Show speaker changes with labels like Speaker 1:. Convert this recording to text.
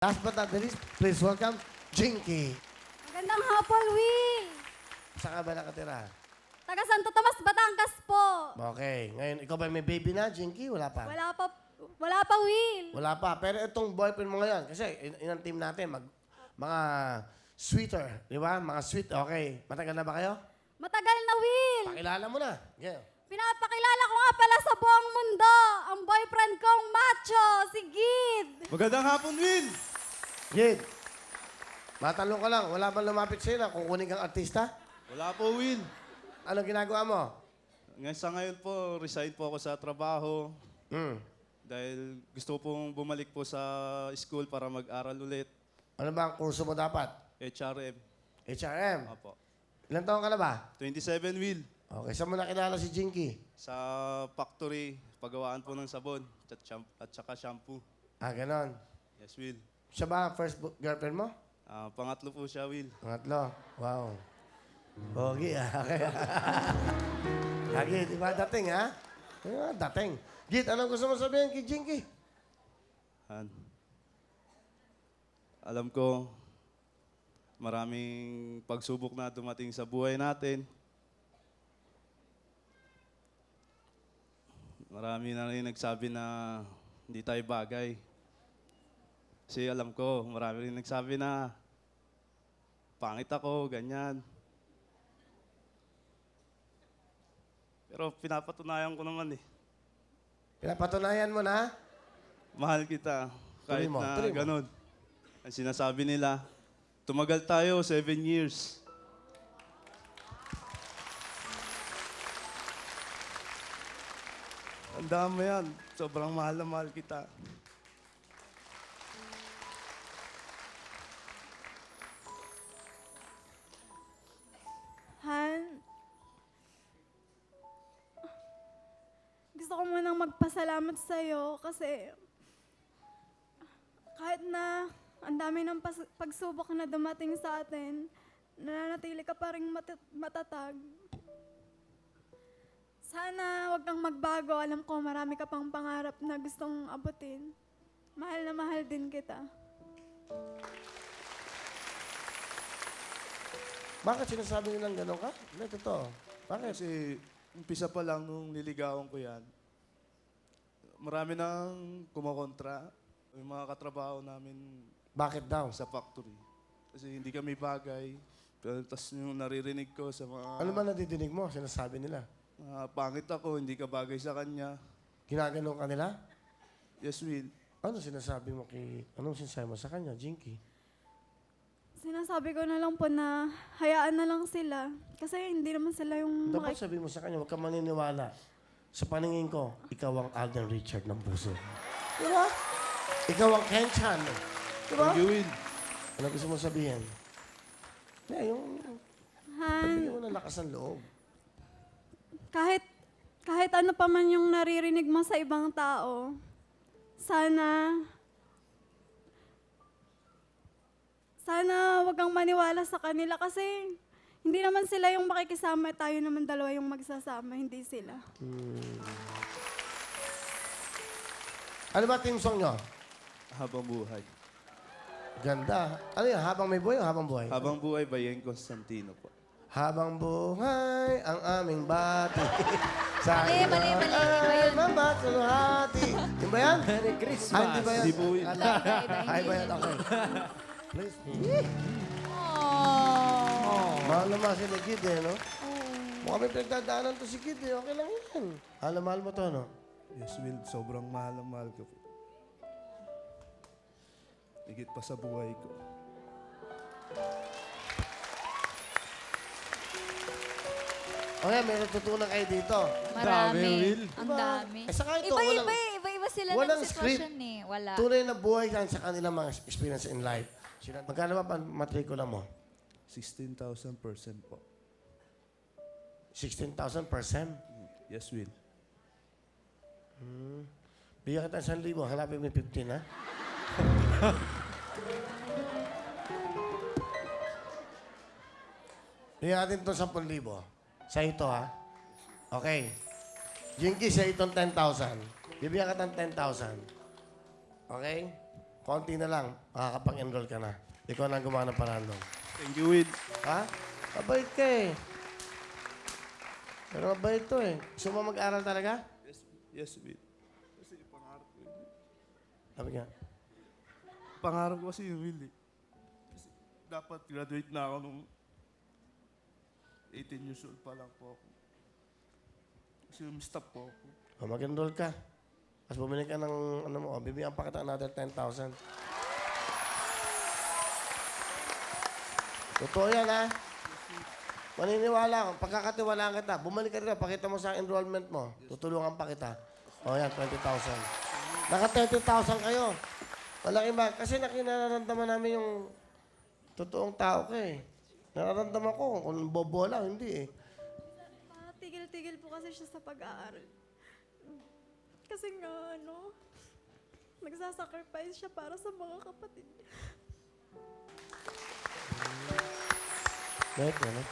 Speaker 1: Last but not the least, please welcome Jinky.
Speaker 2: Magandang hapon, Will.
Speaker 1: Saan ka ba nakatira?
Speaker 2: Taga Santo Tomas, Batangas po.
Speaker 1: Okay. Ngayon, ikaw ba may baby na, Jinky? Wala pa?
Speaker 2: Wala pa, Will.
Speaker 1: Wala pa. Pero itong boyfriend mo ngayon, kasi inang team natin, mga sweeter, di ba? Mga sweet, okay. Matagal na ba kayo?
Speaker 2: Matagal na, Will.
Speaker 1: Pakilala mo na. Yeah.
Speaker 2: Pinapakilala ko nga pala sa buong mundo ang boyfriend kong macho, si Gid.
Speaker 3: Magandang hapon, Will!
Speaker 1: Gid, matanong ka lang, wala bang lumapit sa'yo na kukunin kang artista?
Speaker 3: Wala po, Will.
Speaker 1: Anong ginagawa mo?
Speaker 3: Ngayon po, resign po ako sa trabaho
Speaker 1: Hmm.
Speaker 3: dahil gusto ko pong bumalik po sa school para mag-aral ulit.
Speaker 1: Ano ba ang kurso mo dapat?
Speaker 3: HRM.
Speaker 1: HRM.
Speaker 3: Apo.
Speaker 1: Ilan taon ka na ba?
Speaker 3: 27, Will.
Speaker 1: Okay, saan mo nakilala si Jinky?
Speaker 3: Sa factory, paggawaan po ng sabon at saka shampoo.
Speaker 1: Ah, ganon.
Speaker 3: Yes, Will.
Speaker 1: Siya ba ang first girlfriend mo?
Speaker 3: Pangatlo po siya, Will.
Speaker 1: Pangatlo. Wow. Pogi, ah. Okay. Lagi, di ba dating, ha? Di ba, dating. Git, anong gusto mo sabihin kay Jinky?
Speaker 3: Han. Alam ko, maraming pagsubok na dumating sa buhay natin. Marami na rin nagsabi na hindi tayo bagay. Kasi alam ko, marami rin nagsabi na pangit ako, ganyan. Pero pinapatunayan ko naman eh.
Speaker 1: Pinapatunayan mo na?
Speaker 3: Mahal kita, kahit
Speaker 1: Tuloy mo,
Speaker 3: na
Speaker 1: tuloy mo.
Speaker 3: ganun. Ang sinasabi nila, tumagal tayo 7 years. Ang dami yan. Sobrang mahal na mahal kita.
Speaker 2: Han, gusto ko munang magpasalamat sa'yo kasi kahit na ang dami ng pagsubok na dumating sa atin, nananatili ka pa rin matatag. Sana wag kang magbago. Alam ko marami ka pang pangarap na gustong abutin. Mahal na mahal din kita.
Speaker 1: Bakit sinasabi nilang gano'n ka? Hindi, totoo. Bakit?
Speaker 3: Kasi umpisa pa lang nung liligawan ko yan, marami nang kumakontra. Yung mga katrabaho namin
Speaker 1: Bakit daw?
Speaker 3: sa factory. Kasi hindi kami bagay. Tapos yung naririnig ko sa mga...
Speaker 1: Ano ba nadidinig mo? Sinasabi nila.
Speaker 3: pangit ako, hindi ka bagay sa kanya.
Speaker 1: Ginaganon ka nila?
Speaker 3: Yes, Will.
Speaker 1: Anong sinasabi mo sa kanya, Jinky?
Speaker 2: Sinasabi ko na lang po na hayaan na lang sila. Kasi hindi naman sila yung
Speaker 1: Dapat sabi mo sa kanya, huwag ka maniniwala. Sa paningin ko, ikaw ang Alden Richard ng puso. Di ba? Ikaw ang Ken Chan. Di ba?
Speaker 3: Thank you, Will.
Speaker 1: Ano gusto mo sabihin? Yeah, yung
Speaker 2: Han,
Speaker 1: pagbigyan mo ng lakas ng loob.
Speaker 2: kahit ano pa man yung naririnig mo sa ibang tao, sana wag kang maniwala sa kanila kasi hindi naman sila yung makikisama, tayo naman dalawa yung magsasama, hindi sila.
Speaker 1: Ano ba team song nyo?
Speaker 3: Habang buhay.
Speaker 1: Ganda. Ano yan? Habang may buhay o habang buhay?
Speaker 3: Habang buhay by Yen Constantino po.
Speaker 1: Habang buhay ang aming bati. Sa
Speaker 4: Mali, mali, mali. Iba yun.
Speaker 1: mabatuluhati. Yung ba yan?
Speaker 5: Merry Christmas.
Speaker 1: Ah, hindi ba yan?
Speaker 3: Hindi po yun.
Speaker 1: Ay ba yan? Okay. Please.
Speaker 4: Oh.
Speaker 1: Mahal naman si Gid eh, no? Mukha may pinagdadaanan to si Gid eh. Okay lang yan. Mahal mo to, no?
Speaker 3: Yes, Will. Sobrang mahal na mahal ko po. Higit pa sa buhay ko.
Speaker 1: Okay, may natutunan kayo dito.
Speaker 4: Marami.
Speaker 5: Will.
Speaker 4: Ang
Speaker 1: Diba?
Speaker 4: dami.
Speaker 1: Eh, saka ito,
Speaker 4: Iba-iba eh. Iba-iba sila
Speaker 1: walang
Speaker 4: ng sitwasyon eh. Wala.
Speaker 1: Tunay na buhay yan sa kanilang mga experience in life. Magkano ba matrikula mo?
Speaker 3: 16,000% po.
Speaker 1: 16,000 per sem?
Speaker 3: Yes, Will.
Speaker 1: Bigyan kita 1,000. Hanapin mo yung 15, ha? Bigyan natin itong 10,000. Sa ito, ha? Okay. Jinky, sa itong 10,000. Bibigyan ka ng 10,000. Okay? Konti na lang. makakapag-enroll ka na. Ikaw na ang gumawa ng paraan doon.
Speaker 3: Thank you, Will.
Speaker 1: Ha? Mabait ka eh. Pero mabait to eh. Gusto mo mag-aral talaga?
Speaker 3: Yes, Will. Kasi pangarap ko yun.
Speaker 1: Sabi nga.
Speaker 3: Pangarap ko kasi yung Will eh. Kasi dapat graduate na ako nung 18 years old pa lang po ako. Kasi stop po ako.
Speaker 1: Mag-enroll ka. Tapos bumili ka ng, ano mo, bibigyan pa kita another 10,000. Totoo yan, ha? Maniniwala ko. Pagkakatiwalaan kita, bumalik ka dito, pakita mo sa enrollment mo. Tutulungan pa kita. O yan, 20,000. Naka 30,000 kayo. Malaki ba? Kasi nakinararamdaman namin yung totoong tao ka eh. Nararamdaman ko kung bobo lang, hindi eh.
Speaker 2: Tigil-tigil po kasi siya sa pag-aaral. Kasi nga, nagsasacrifice siya para sa mga kapatid niya.
Speaker 1: Bakit, ano?